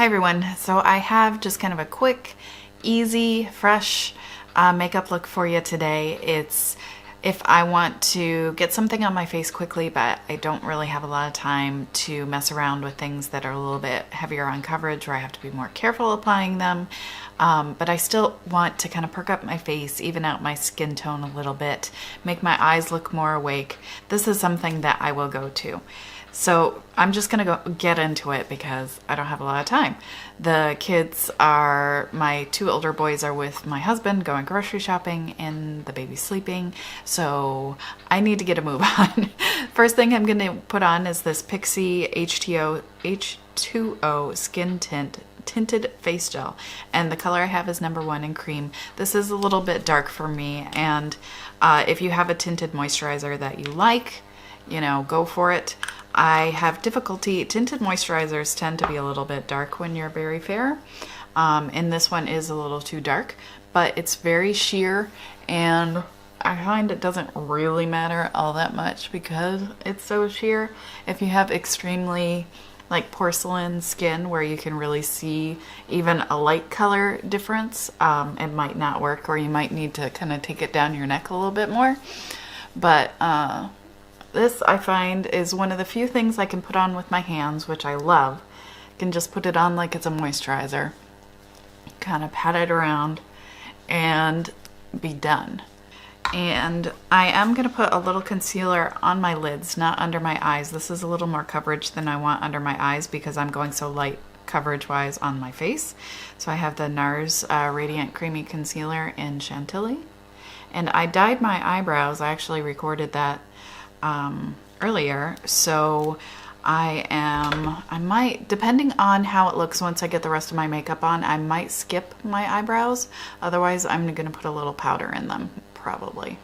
Hi everyone, so I have just kind of a quick, easy, fresh makeup look for you today. It's if I want to get something on my face quickly, but I don't really have a lot of time to mess around with things that are a little bit heavier on coverage where I have to be more careful applying them. But I still want to kind of perk up my face, even out my skin tone a little bit, make my eyes look more awake. This is something that I will go to. So I'm just gonna go get into it because I don't have a lot of time. The kids are, my two older boys are with my husband going grocery shopping and the baby's sleeping. So I need to get a move on. First thing I'm gonna put on is this Pixi H2O Skin Tinted Face Gel. And the color I have is number 1 in cream. This is a little bit dark for me. And if you have a tinted moisturizer that you like, you know, go for it. I have difficulty, tinted moisturizers tend to be a little bit dark when you're very fair, and this one is a little too dark, but it's very sheer, and I find it doesn't really matter all that much because it's so sheer. If you have extremely like porcelain skin where you can really see even a light color difference, it might not work, or you might need to kind of take it down your neck a little bit more, but this I find is one of the few things I can put on with my hands, which I love. I can just put it on like it's a moisturizer, kind of pat it around and be done. And I am going to put a little concealer on my lids, not under my eyes. This is a little more coverage than I want under my eyes because I'm going so light coverage wise on my face. So I have the NARS Radiant Creamy Concealer in Chantilly. And I dyed my eyebrows. I actually recorded that earlier, so I might, depending on how it looks once I get the rest of my makeup on, I might skip my eyebrows. Otherwise, I'm gonna put a little powder in them, probably.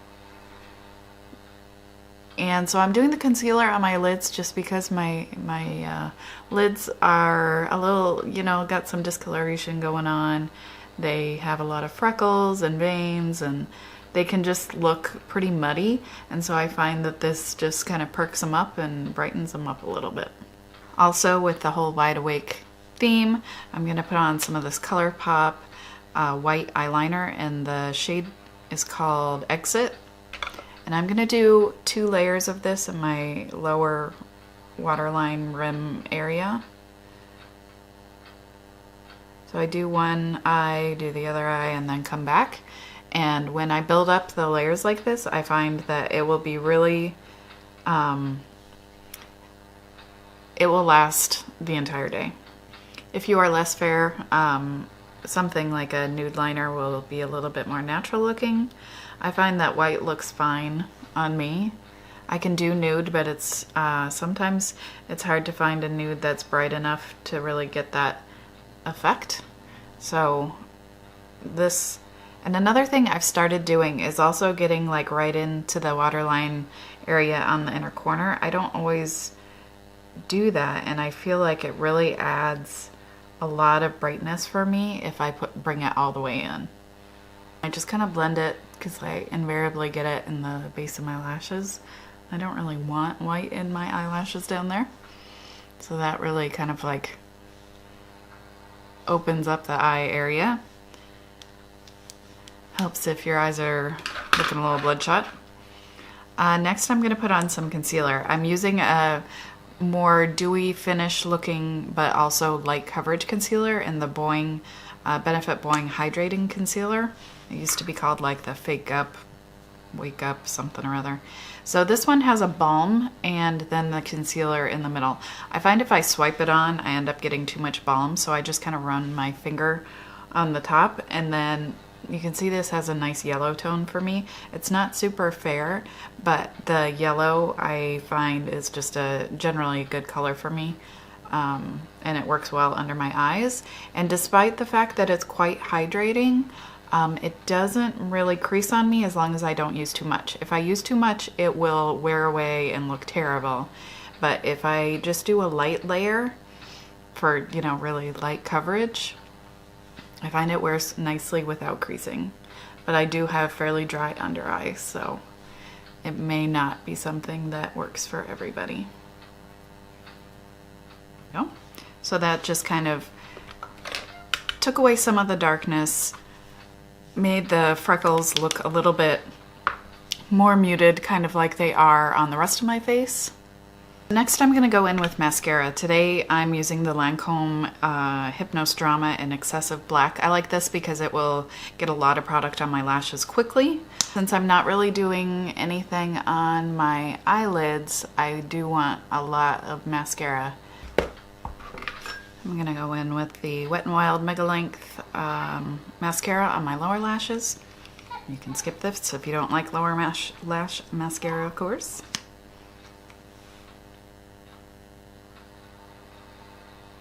And so I'm doing the concealer on my lids just because my lids are a little, you know, got some discoloration going on. They have a lot of freckles and veins, and they can just look pretty muddy, and so I find that this just kind of perks them up and brightens them up a little bit. Also, with the whole wide awake theme, I'm going to put on some of this Colourpop white eyeliner, and the shade is called Exit. And I'm going to do 2 layers of this in my lower waterline rim area. So I do one eye, do the other eye, and then come back. And when I build up the layers like this, I find that it will be really, it will last the entire day. If you are less fair, something like a nude liner will be a little bit more natural looking. I find that white looks fine on me. I can do nude, but it's sometimes it's hard to find a nude that's bright enough to really get that effect. So this. And another thing I've started doing is also getting like right into the waterline area on the inner corner. I don't always do that, and I feel like it really adds a lot of brightness for me if I bring it all the way in. I just kind of blend it because I invariably get it in the base of my lashes. I don't really want white in my eyelashes down there. So that really kind of like opens up the eye area. Helps if your eyes are looking a little bloodshot. Next, I'm going to put on some concealer. I'm using a more dewy finish looking, but also light coverage concealer in the Benefit Boing Hydrating Concealer. It used to be called like the Fake Up, Wake Up, something or other. So this one has a balm and then the concealer in the middle. I find if I swipe it on, I end up getting too much balm, so I just kind of run my finger on the top, and then you can see this has a nice yellow tone for me. It's not super fair, but the yellow I find is just a generally good color for me, and it works well under my eyes. And despite the fact that it's quite hydrating, it doesn't really crease on me as long as I don't use too much. If I use too much, it will wear away and look terrible. But if I just do a light layer for, you know, really light coverage, I find it wears nicely without creasing. But I do have fairly dry under eyes, so it may not be something that works for everybody. No? So that just kind of took away some of the darkness, made the freckles look a little bit more muted, kind of like they are on the rest of my face. Next, I'm gonna go in with mascara. Today, I'm using the Lancome Hypnose Drama in Excessive Black. I like this because it will get a lot of product on my lashes quickly. Since I'm not really doing anything on my eyelids, I do want a lot of mascara. I'm gonna go in with the Wet n Wild MegaLength mascara on my lower lashes. You can skip this if you don't like lower lash mascara, of course.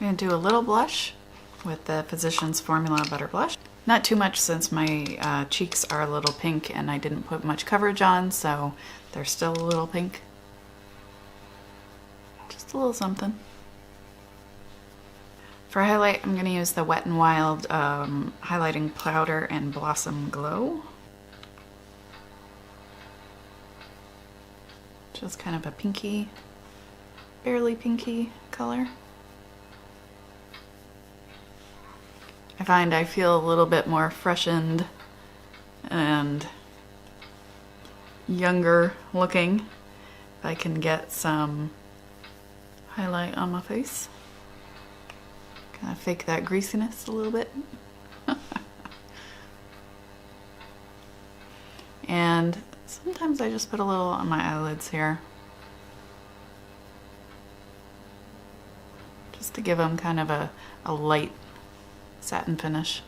I'm going to do a little blush with the Physicians Formula Butter Blush. Not too much since my cheeks are a little pink and I didn't put much coverage on, so they're still a little pink. Just a little something. For highlight, I'm going to use the Wet n Wild highlighting powder and Blossom Glow. Just kind of a pinky, barely pinky color. I find I feel a little bit more freshened and younger looking if I can get some highlight on my face. Kind of fake that greasiness a little bit. And sometimes I just put a little on my eyelids here, just to give them kind of a light satin finish.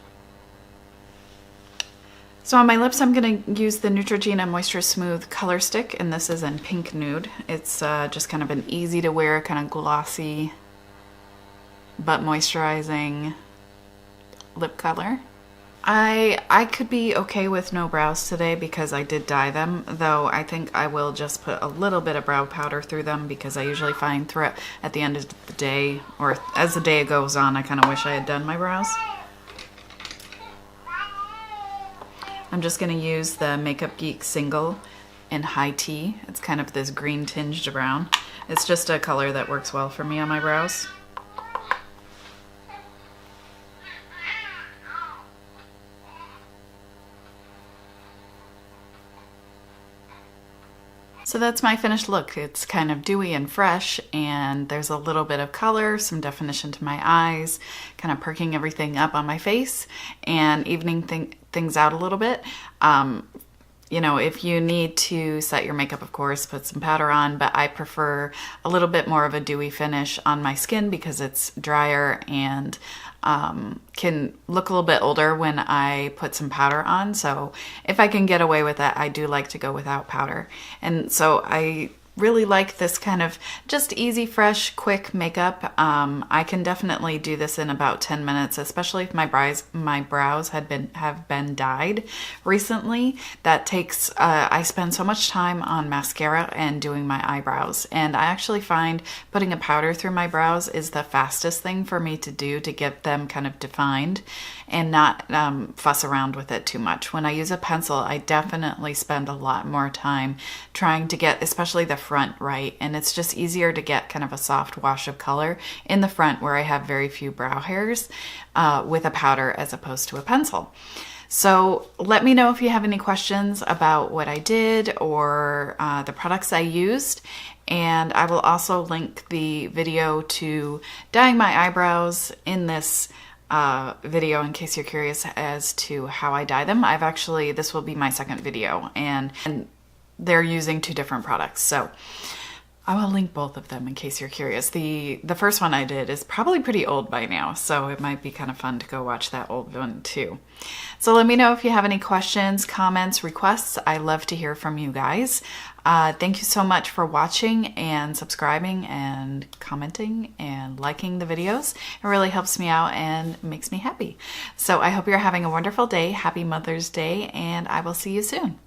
So on my lips, I'm going to use the Neutrogena MoistureSmooth Color Stick, and this is in Pink Nude. It's just kind of an easy to wear, kind of glossy but moisturizing lip color. I could be okay with no brows today because I did dye them, though I think I will just put a little bit of brow powder through them because I usually find at the end of the day, or as the day goes on, I kind of wish I had done my brows. I'm just going to use the Makeup Geek Single in High Tea. It's kind of this green tinged brown. It's just a color that works well for me on my brows. So that's my finished look. It's kind of dewy and fresh, and there's a little bit of color, some definition to my eyes, kind of perking everything up on my face and evening things out a little bit. You know, if you need to set your makeup, of course, put some powder on, but I prefer a little bit more of a dewy finish on my skin because it's drier and can look a little bit older when I put some powder on. So if I can get away with that, I do like to go without powder. And so I really like this kind of just easy, fresh, quick makeup. I can definitely do this in about 10 minutes, especially if my brows have been dyed recently. That takes, I spend so much time on mascara and doing my eyebrows. And I actually find putting a powder through my brows is the fastest thing for me to do to get them kind of defined and not fuss around with it too much. When I use a pencil, I definitely spend a lot more time trying to get, especially the front right, and it's just easier to get kind of a soft wash of color in the front where I have very few brow hairs with a powder as opposed to a pencil. So let me know if you have any questions about what I did or the products I used, and I will also link the video to dyeing my eyebrows in this video in case you're curious as to how I dye them. This will be my second video, and they're using two different products, so I will link both of them in case you're curious. The first one I did is probably pretty old by now, so it might be kind of fun to go watch that old one too. So let me know if you have any questions, comments, requests. I love to hear from you guys. Thank you so much for watching and subscribing and commenting and liking the videos. It really helps me out and makes me happy. So I hope you're having a wonderful day. Happy Mother's Day, and I will see you soon.